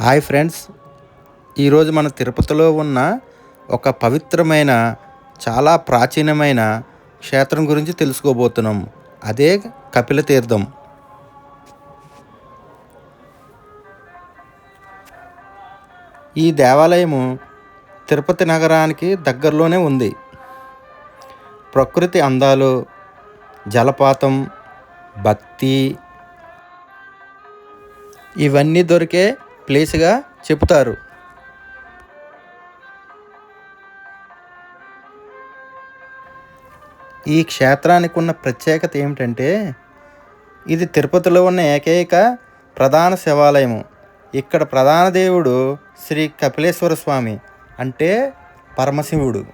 Hi friends, ఈరోజు మన తిరుపతిలో ఉన్న ఒక పవిత్రమైన చాలా ప్రాచీనమైన క్షేత్రం గురించి తెలుసుకోబోతున్నాం. అదే కపిల తీర్థం. ఈ దేవాలయము తిరుపతి నగరానికి దగ్గరలోనే ఉంది. ప్రకృతి అందాలు, జలపాతం, భక్తి ఇవన్నీ దొరికే ప్లేస్గా చెబుతారు. ఈ క్షేత్రానికి ఉన్న ప్రత్యేకత ఏమిటంటే, ఇది తిరుపతిలో ఉన్న ఏకైక ప్రధాన శివాలయము. ఇక్కడ ప్రధాన దేవుడు శ్రీ కపిలేశ్వర స్వామి, అంటే పరమశివుడు.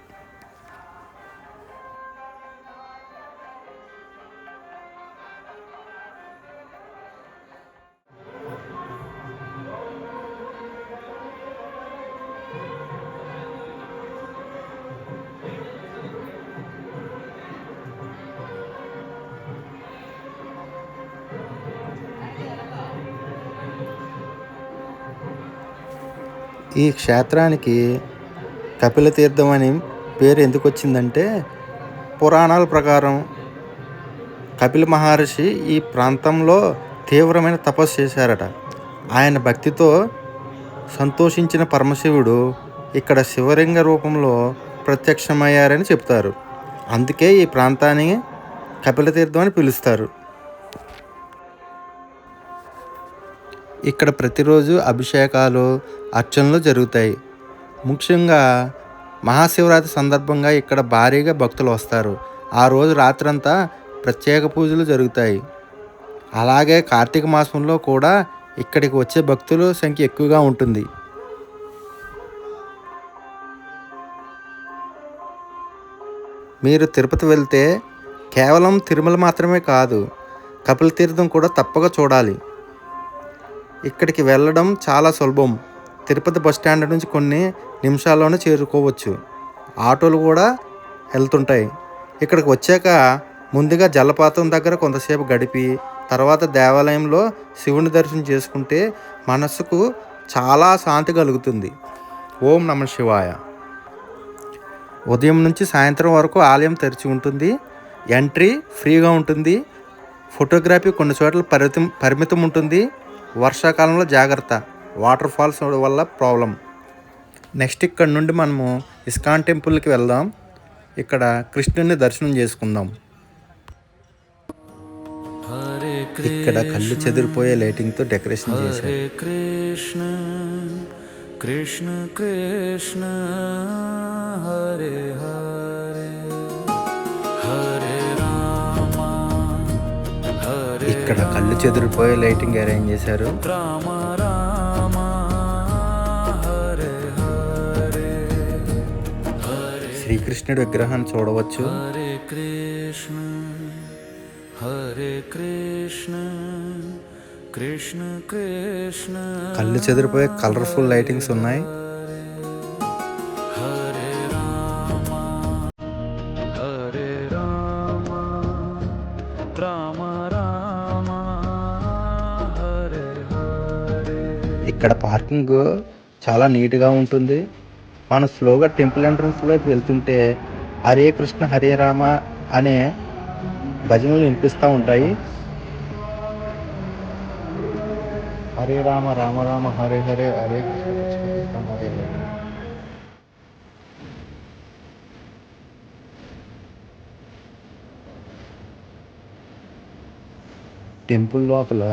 ఈ క్షేత్రానికి కపిల తీర్థం అని పేరు ఎందుకు వచ్చిందంటే, పురాణాల ప్రకారం కపిల మహర్షి ఈ ప్రాంతంలో తీవ్రమైన తపస్సు చేశారట. ఆయన భక్తితో సంతోషించిన పరమశివుడు ఇక్కడ శివలింగ రూపంలో ప్రత్యక్షమయ్యారని చెప్తారు. అందుకే ఈ ప్రాంతాన్ని కపిల తీర్థం అని పిలుస్తారు. ఇక్కడ ప్రతిరోజు అభిషేకాలు, అర్చనలు జరుగుతాయి. ముఖ్యంగా మహాశివరాత్రి సందర్భంగా ఇక్కడ భారీగా భక్తులు వస్తారు. ఆ రోజు రాత్రంతా ప్రత్యేక పూజలు జరుగుతాయి. అలాగే కార్తీక మాసంలో కూడా ఇక్కడికి వచ్చే భక్తుల సంఖ్య ఎక్కువగా ఉంటుంది. మీరు తిరుపతి వెళ్తే కేవలం తిరుమల మాత్రమే కాదు, కపిల తీర్థం కూడా తప్పక చూడాలి. ఇక్కడికి వెళ్ళడం చాలా సులభం. తిరుపతి బస్టాండ్ నుంచి కొన్ని నిమిషాల్లోనే చేరుకోవచ్చు. ఆటోలు కూడా వెళ్తుంటాయి. ఇక్కడికి వచ్చాక ముందుగా జలపాతం దగ్గర కొంతసేపు గడిపి తర్వాత దేవాలయంలో శివుని దర్శనం చేసుకుంటే మనసుకు చాలా శాంతి కలుగుతుంది. ఓం నమః శివాయ. ఉదయం నుంచి సాయంత్రం వరకు ఆలయం తెరిచి ఉంటుంది. ఎంట్రీ ఫ్రీగా ఉంటుంది. ఫోటోగ్రఫీ కొన్ని చోట్ల పరిమితం ఉంటుంది. వర్షాకాలంలో జాగ్రత్త, వాటర్ ఫాల్స్ వల్ల ప్రాబ్లం. నెక్స్ట్ ఇక్కడ నుండి మనము ఇస్కాన్ టెంపుల్కి వెళ్దాం. ఇక్కడ కృష్ణుని దర్శనం చేసుకుందాం. ఇక్కడ కళ్ళు చెదిరిపోయే లైటింగ్తో డెకరేషన్ చేశారు. కృష్ణ కృష్ణ కృష్ణ హరే హరే హరే రామ హరే ఇక్కడ కళ్ళు చెదిరిపోయే లైటింగ్ అరేంజ్ చేశారు. రామ రామ హరే హరే హరే శ్రీకృష్ణుడి విగ్రహాన్ని చూడవచ్చు. హరే కృష్ణ హరే కృష్ణ కృష్ణ కృష్ణ కళ్ళు చెదిరిపోయే కలర్ఫుల్ లైటింగ్స్ ఉన్నాయి. హరే రామ హరే రామ రామ రామ హరే హరే. ఇక్కడ పార్కింగ్ చాలా నీట్గా ఉంటుంది. మనం స్లోగా టెంపుల్ ఎంట్రన్స్ వైపు వెళ్తుంటే హరే కృష్ణ హరే రామ అనే భజనలు వినిపిస్తూ ఉంటాయి. హరే రామ రామ రామ హరే హరే హరే కృష్ణ కృష్ణ కృష్ణ హరే హరే. టెంపుల్ లోపల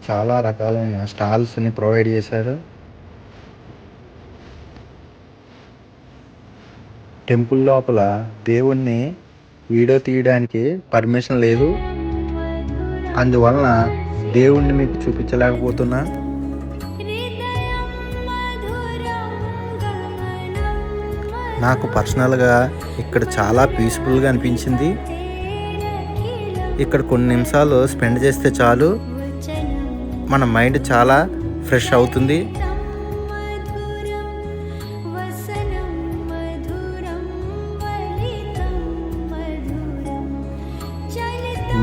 చాలా రకాలైన స్టాల్స్ని ప్రొవైడ్ చేశారు. టెంపుల్ లోపల దేవుణ్ణి వీడియో తీయడానికి పర్మిషన్ లేదు. అందువలన దేవుణ్ణి మీకు చూపించలేకపోతున్నా. నాకు పర్సనల్గా ఇక్కడ చాలా పీస్ఫుల్గా అనిపించింది. ఇక్కడ కొన్ని నిమిషాలు స్పెండ్ చేస్తే చాలు, మన మైండ్ చాలా ఫ్రెష్ అవుతుంది.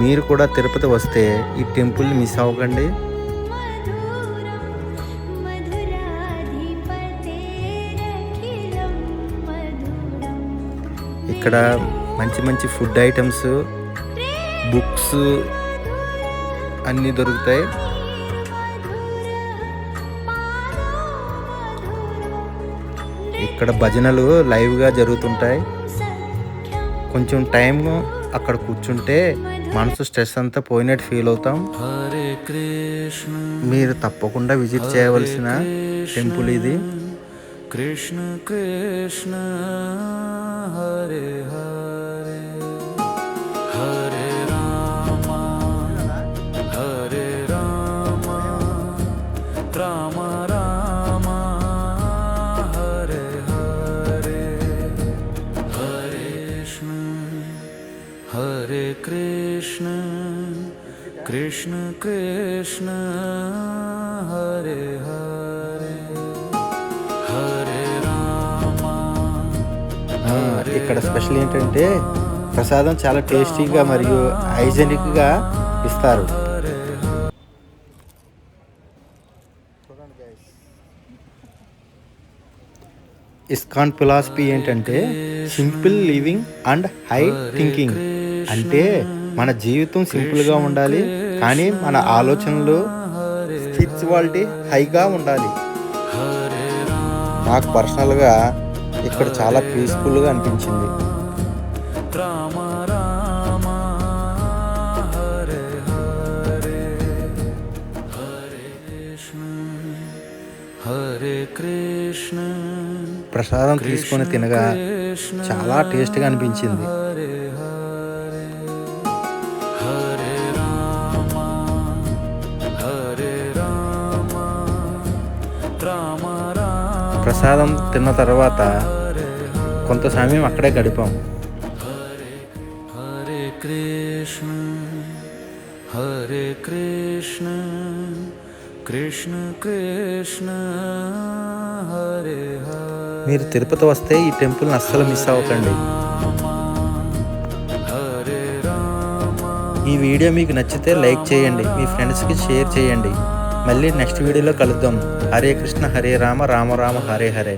మీరు కూడా తిరుపతి వస్తే ఈ టెంపుల్ని మిస్ అవ్వకండి. ఇక్కడ మంచి మంచి ఫుడ్ ఐటమ్స్, బుక్స్ అన్నీ దొరుకుతాయి. ఇక్కడ భజనలు లైవ్గా జరుగుతుంటాయి. కొంచెం టైం అక్కడ కూర్చుంటే మనసు స్ట్రెస్ అంతా పోయినట్టు ఫీల్ అవుతాం. హరే కృష్ణ మీరు తప్పకుండా విజిట్ చేయవలసిన టెంపుల్ ఇది. కృష్ణ కృష్ణ హరే హరే హరే రామ హరే రామ రామ రామ హరే హరే హరే కృష్ణ కృష్ణ కృష్ణ హరే హరే హరే రామ. ఇక్కడ స్పెషల్ ఏంటంటే ప్రసాదం చాలా టేస్టీగా మరియు హైజెనిక్గా ఇస్తారు. ఇస్కాన్ ఫిలాసఫీ ఏంటంటే simple living and high thinking. అంటే మన జీవితం సింపుల్గా ఉండాలి, కానీ మన ఆలోచనలు స్పిరిచువాలిటీ హైగా ఉండాలి. నాకు పర్సనల్గా ఇక్కడ చాలా పీస్ఫుల్గా అనిపించింది. రామ రామ హరే హరే హరే కృష్ణ ప్రసాదం తీసుకొని తినగా చాలా టేస్ట్గా అనిపించింది. హరే హరే రామ హరే రామ రామ రామ. ప్రసాదం తిన్న తర్వాత కొంత సమయం అక్కడే గడిపాం. హరే కృష్ణ హరే కృష్ణ కృష్ణ కృష్ణ హరే హరే. మీరు తిరుపతి వస్తే ఈ టెంపుల్ని అస్సలు మిస్ అవ్వకండి. హరే రామ ఈ వీడియో మీకు నచ్చితే లైక్ చేయండి, మీ ఫ్రెండ్స్కి షేర్ చేయండి. మళ్ళీ నెక్స్ట్ వీడియోలో కలుద్దాం. హరే కృష్ణ హరే రామ రామ రామ హరే హరే.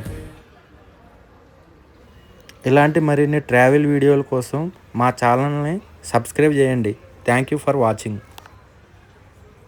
ఇలాంటి మరిన్ని ట్రావెల్ వీడియోల కోసం మా ఛానల్ని సబ్స్క్రైబ్ చేయండి. Thank you for watching.